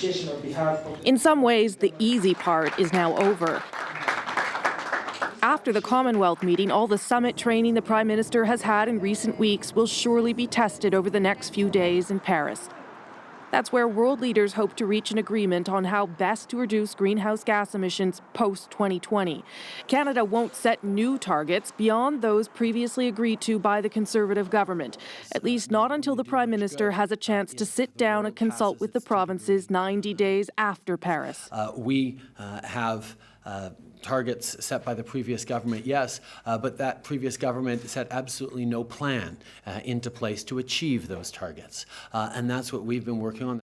appreciation on behalf of... In some ways, the easy part is now over. After the Commonwealth meeting, all the summit training the Prime Minister has had in recent weeks will surely be tested over the next few days in Paris. That's where world leaders hope to reach an agreement on how best to reduce greenhouse gas emissions post-2020. Canada won't set new targets beyond those previously agreed to by the Conservative government, at least not until the Prime Minister has a chance to sit down and consult with the provinces 90 days after Paris. We have targets set by the previous government, yes, but that previous government set absolutely no plan into place to achieve those targets. And that's what we've been working on.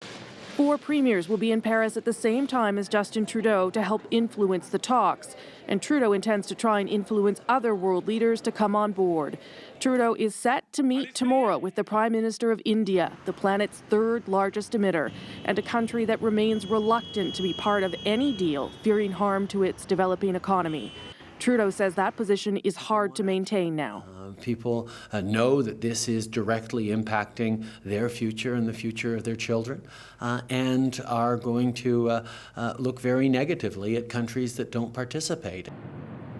4 premiers will be in Paris at the same time as Justin Trudeau to help influence the talks. And Trudeau intends to try and influence other world leaders to come on board. Trudeau is set to meet tomorrow with the Prime Minister of India, the planet's 3rd largest emitter, and a country that remains reluctant to be part of any deal, fearing harm to its developing economy. Trudeau says that position is hard to maintain now. People know that this is directly impacting their future and the future of their children, and are going to look very negatively at countries that don't participate.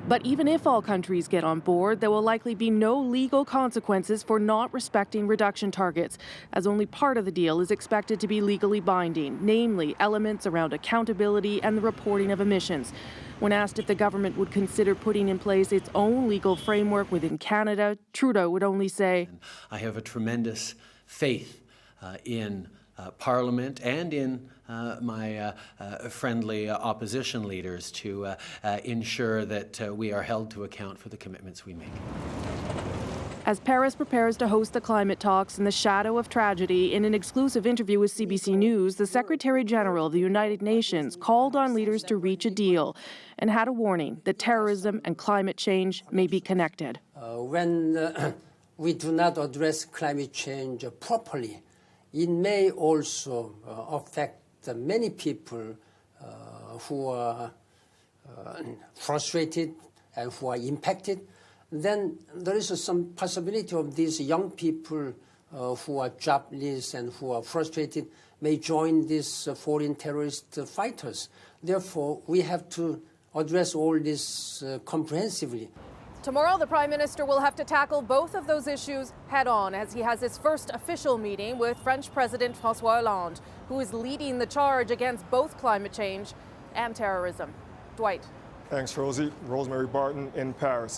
But even if all countries get on board, there will likely be no legal consequences for not respecting reduction targets, as only part of the deal is expected to be legally binding, namely elements around accountability and the reporting of emissions. When asked if the government would consider putting in place its own legal framework within Canada, Trudeau would only say, I have a tremendous faith in Parliament and in my friendly opposition leaders to ensure that we are held to account for the commitments we make. As Paris prepares to host the climate talks in the shadow of tragedy, in an exclusive interview with CBC News, the Secretary General of the United Nations called on leaders to reach a deal and had a warning that terrorism and climate change may be connected. When we do not address climate change properly, it may also affect many people who are frustrated and who are impacted. Then there is some possibility of these young people who are jobless and who are frustrated may join these foreign terrorist fighters. Therefore, we have to address all this comprehensively. Tomorrow, the Prime Minister will have to tackle both of those issues head-on as he has his first official meeting with French President François Hollande, who is leading the charge against both climate change and terrorism. Dwight. Thanks, Rosie. Rosemary Barton in Paris.